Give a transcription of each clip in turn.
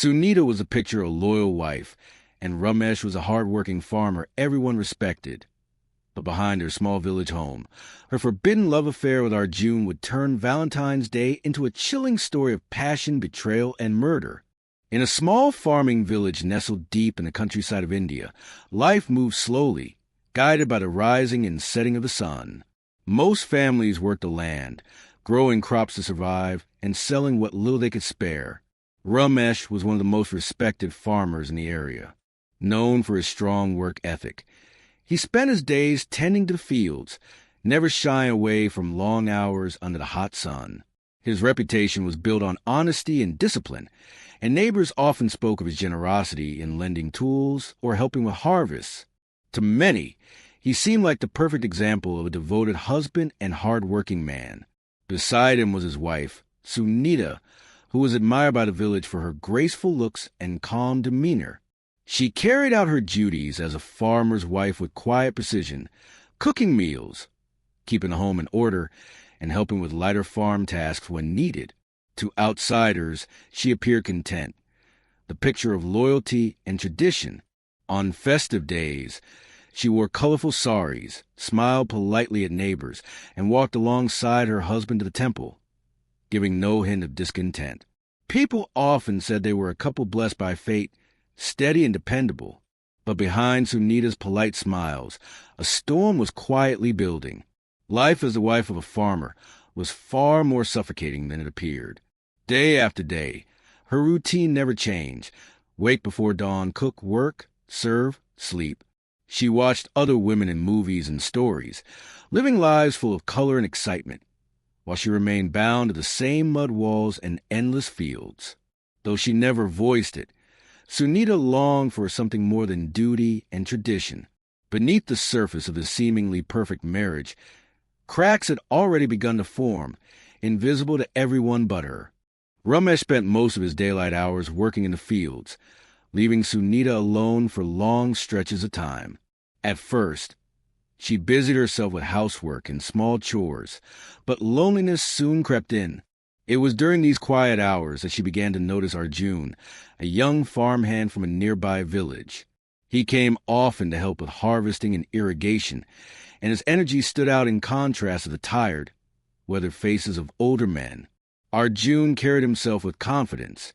Sunita was a picture of a loyal wife, and Ramesh was a hard-working farmer everyone respected. But behind her small village home, her forbidden love affair with Arjun would turn Valentine's Day into a chilling story of passion, betrayal, and murder. In a small farming village nestled deep in the countryside of India, life moved slowly, guided by the rising and setting of the sun. Most families worked the land, growing crops to survive and selling what little they could spare. Ramesh was one of the most respected farmers in the area, known for his strong work ethic. He spent his days tending to the fields, never shying away from long hours under the hot sun. His reputation was built on honesty and discipline, and neighbors often spoke of his generosity in lending tools or helping with harvests. To many, he seemed like the perfect example of a devoted husband and hard-working man. Beside him was his wife, Sunita, who was admired by the village for her graceful looks and calm demeanor. She carried out her duties as a farmer's wife with quiet precision, cooking meals, keeping the home in order, and helping with lighter farm tasks when needed. To outsiders, she appeared content, the picture of loyalty and tradition. On festive days, she wore colorful saris, smiled politely at neighbors, and walked alongside her husband to the temple, giving no hint of discontent. People often said they were a couple blessed by fate, steady and dependable. But behind Sunita's polite smiles, a storm was quietly building. Life as the wife of a farmer was far more suffocating than it appeared. Day after day, her routine never changed. Wake before dawn, cook, work, serve, sleep. She watched other women in movies and stories, living lives full of color and excitement, while she remained bound to the same mud walls and endless fields. Though she never voiced it, Sunita longed for something more than duty and tradition. Beneath the surface of the seemingly perfect marriage, cracks had already begun to form, invisible to everyone but her. Ramesh spent most of his daylight hours working in the fields, leaving Sunita alone for long stretches of time. At first, she busied herself with housework and small chores, but loneliness soon crept in. It was during these quiet hours that she began to notice Arjun, a young farmhand from a nearby village. He came often to help with harvesting and irrigation, and his energy stood out in contrast to the tired, weathered faces of older men. Arjun carried himself with confidence,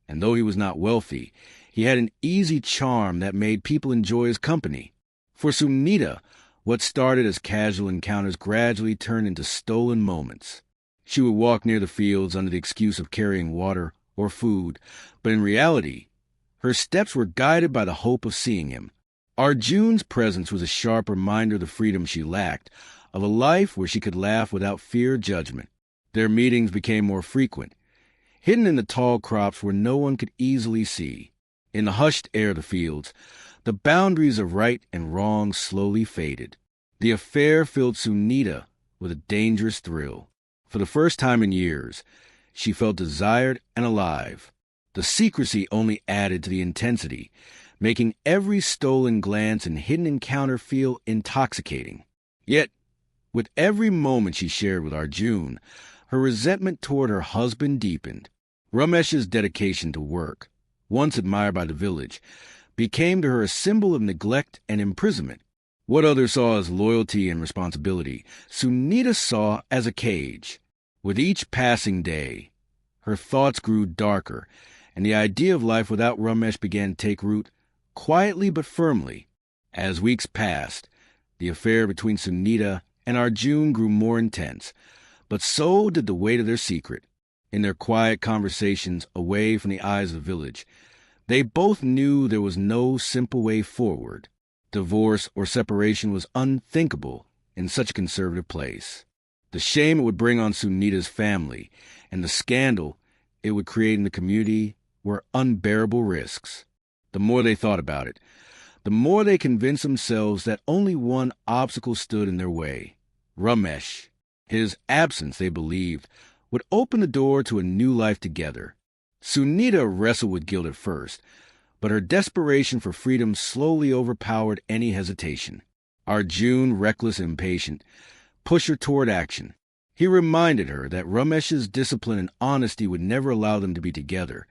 and though he was not wealthy, he had an easy charm that made people enjoy his company. For Sunita, what started as casual encounters gradually turned into stolen moments. She would walk near the fields under the excuse of carrying water or food, but in reality, her steps were guided by the hope of seeing him. Arjun's presence was a sharp reminder of the freedom she lacked, of a life where she could laugh without fear or judgment. Their meetings became more frequent, hidden in the tall crops where no one could easily see. In the hushed air of the fields, the boundaries of right and wrong slowly faded. The affair filled Sunita with a dangerous thrill. For the first time in years, she felt desired and alive. The secrecy only added to the intensity, making every stolen glance and hidden encounter feel intoxicating. Yet, with every moment she shared with Arjun, her resentment toward her husband deepened. Ramesh's dedication to work, once admired by the village, became to her a symbol of neglect and imprisonment. What others saw as loyalty and responsibility, Sunita saw as a cage. With each passing day, her thoughts grew darker, and the idea of life without Ramesh began to take root, quietly but firmly. As weeks passed, the affair between Sunita and Arjun grew more intense, but so did the weight of their secret. In their quiet conversations away from the eyes of the village, they both knew there was no simple way forward. Divorce or separation was unthinkable in such a conservative place. The shame it would bring on Sunita's family and the scandal it would create in the community were unbearable risks. The more they thought about it, the more they convinced themselves that only one obstacle stood in their way: Ramesh. His absence, they believed, would open the door to a new life together. Sunita wrestled with guilt at first, but her desperation for freedom slowly overpowered any hesitation. Arjun, reckless and impatient, pushed her toward action. He reminded her that Ramesh's discipline and honesty would never allow them to be together,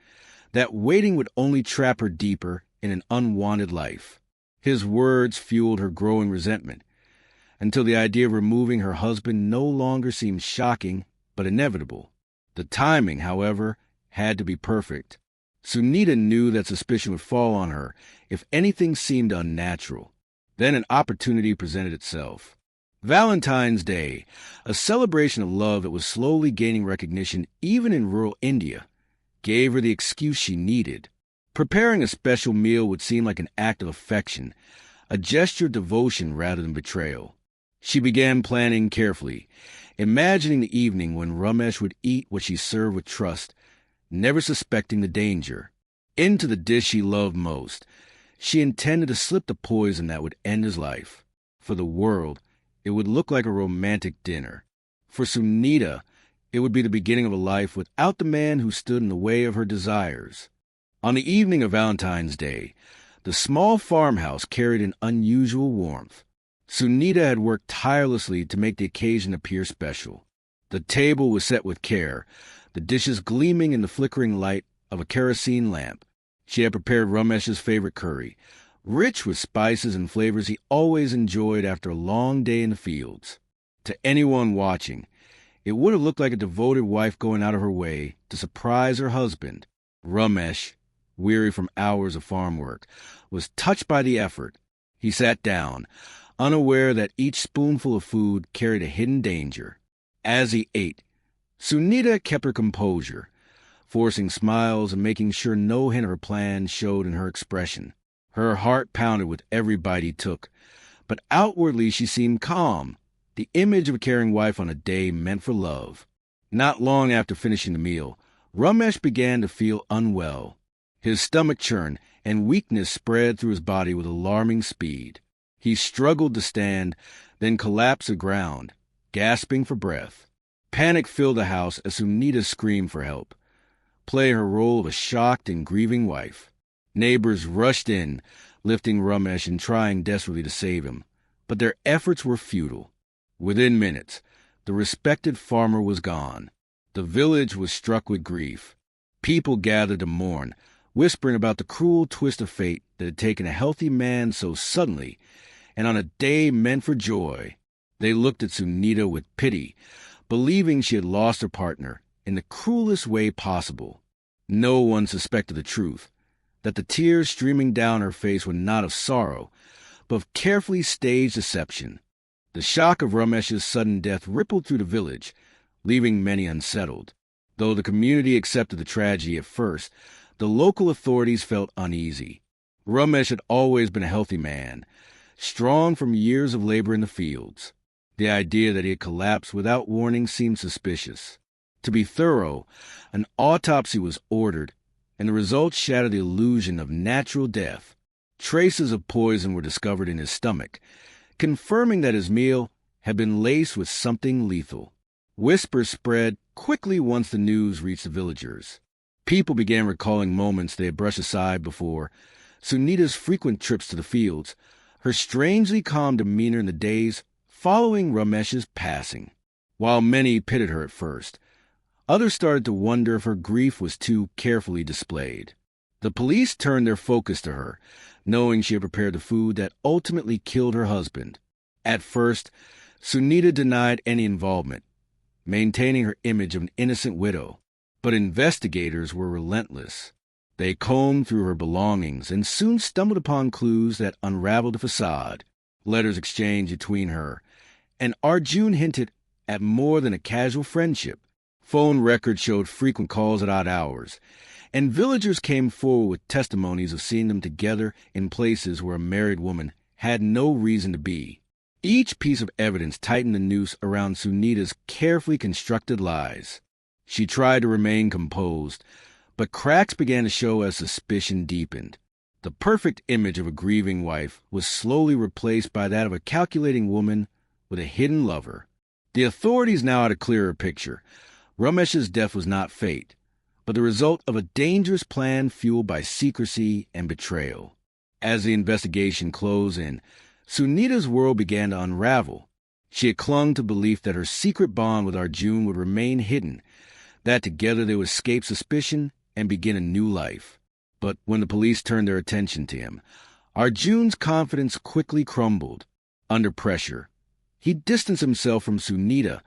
that waiting would only trap her deeper in an unwanted life. His words fueled her growing resentment, until the idea of removing her husband no longer seemed shocking, but inevitable. The timing, however, had to be perfect. Sunita knew that suspicion would fall on her if anything seemed unnatural. Then an opportunity presented itself. Valentine's Day, a celebration of love that was slowly gaining recognition even in rural India, gave her the excuse she needed. Preparing a special meal would seem like an act of affection, a gesture of devotion rather than betrayal. She began planning carefully, imagining the evening when Ramesh would eat what she served with trust, never suspecting the danger. Into the dish she loved most, she intended to slip the poison that would end his life. For the world, it would look like a romantic dinner. For Sunita, it would be the beginning of a life without the man who stood in the way of her desires. On the evening of Valentine's Day, the small farmhouse carried an unusual warmth. Sunita had worked tirelessly to make the occasion appear special. The table was set with care, the dishes gleaming in the flickering light of a kerosene lamp. She had prepared Ramesh's favorite curry, rich with spices and flavors he always enjoyed after a long day in the fields. To anyone watching, it would have looked like a devoted wife going out of her way to surprise her husband. Ramesh, weary from hours of farm work, was touched by the effort. He sat down, unaware that each spoonful of food carried a hidden danger. As he ate, Sunita kept her composure, forcing smiles and making sure no hint of her plan showed in her expression. Her heart pounded with every bite he took, but outwardly she seemed calm, the image of a caring wife on a day meant for love. Not long after finishing the meal, Ramesh began to feel unwell. His stomach churned, and weakness spread through his body with alarming speed. He struggled to stand, then collapsed to the ground, gasping for breath. Panic filled the house as Sunita screamed for help, playing her role of a shocked and grieving wife. Neighbors rushed in, lifting Ramesh and trying desperately to save him, but their efforts were futile. Within minutes, the respected farmer was gone. The village was struck with grief. People gathered to mourn, whispering about the cruel twist of fate that had taken a healthy man so suddenly, and on a day meant for joy. They looked at Sunita with pity, believing she had lost her partner in the cruelest way possible. No one suspected the truth, that the tears streaming down her face were not of sorrow, but of carefully staged deception. The shock of Ramesh's sudden death rippled through the village, leaving many unsettled. Though the community accepted the tragedy at first, the local authorities felt uneasy. Ramesh had always been a healthy man, strong from years of labor in the fields. The idea that he had collapsed without warning seemed suspicious. To be thorough, an autopsy was ordered, and the results shattered the illusion of natural death. Traces of poison were discovered in his stomach, confirming that his meal had been laced with something lethal. Whispers spread quickly once the news reached the villagers. People began recalling moments they had brushed aside before: Sunita's frequent trips to the fields, her strangely calm demeanor in the days following Ramesh's passing. While many pitied her at first, others started to wonder if her grief was too carefully displayed. The police turned their focus to her, knowing she had prepared the food that ultimately killed her husband. At first, Sunita denied any involvement, maintaining her image of an innocent widow. But investigators were relentless. They combed through her belongings and soon stumbled upon clues that unraveled the facade. Letters exchanged between her and Arjun hinted at more than a casual friendship. Phone records showed frequent calls at odd hours, and villagers came forward with testimonies of seeing them together in places where a married woman had no reason to be. Each piece of evidence tightened the noose around Sunita's carefully constructed lies. She tried to remain composed, but cracks began to show as suspicion deepened. The perfect image of a grieving wife was slowly replaced by that of a calculating woman with a hidden lover. The authorities now had a clearer picture. Ramesh's death was not fate, but the result of a dangerous plan fueled by secrecy and betrayal. As the investigation closed in, Sunita's world began to unravel. She had clung to belief that her secret bond with Arjun would remain hidden, that together they would escape suspicion and begin a new life. But when the police turned their attention to him, Arjun's confidence quickly crumbled. Under pressure, he distanced himself from Sunita,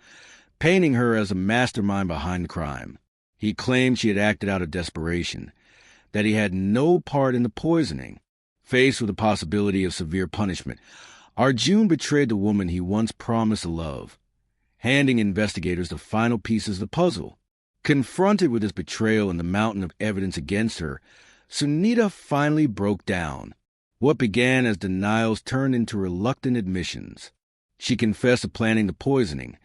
painting her as a mastermind behind the crime. He claimed she had acted out of desperation, that he had no part in the poisoning. Faced with the possibility of severe punishment, Arjun betrayed the woman he once promised to love, handing investigators the final pieces of the puzzle. Confronted with his betrayal and the mountain of evidence against her, Sunita finally broke down. What began as denials turned into reluctant admissions. She confessed to planning the poisoning,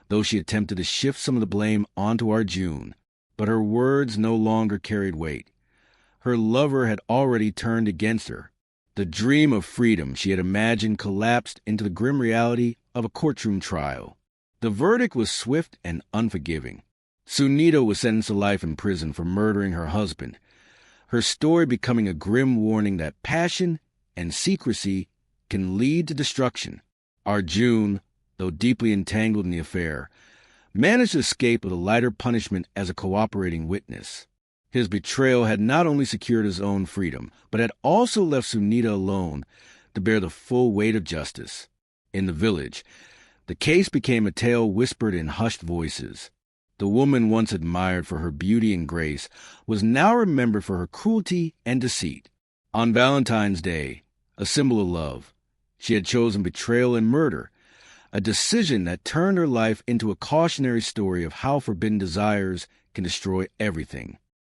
though she attempted to shift some of the blame onto Arjun. But her words no longer carried weight. Her lover had already turned against her. The dream of freedom she had imagined collapsed into the grim reality of a courtroom trial. The verdict was swift and unforgiving. Sunita was sentenced to life in prison for murdering her husband, her story becoming a grim warning that passion and secrecy can lead to destruction. Arjun, though deeply entangled in the affair, managed to escape with a lighter punishment as a cooperating witness. His betrayal had not only secured his own freedom, but had also left Sunita alone to bear the full weight of justice. In the village, the case became a tale whispered in hushed voices. The woman once admired for her beauty and grace was now remembered for her cruelty and deceit. On Valentine's Day, a symbol of love, she had chosen betrayal and murder, a decision that turned her life into a cautionary story of how forbidden desires can destroy everything.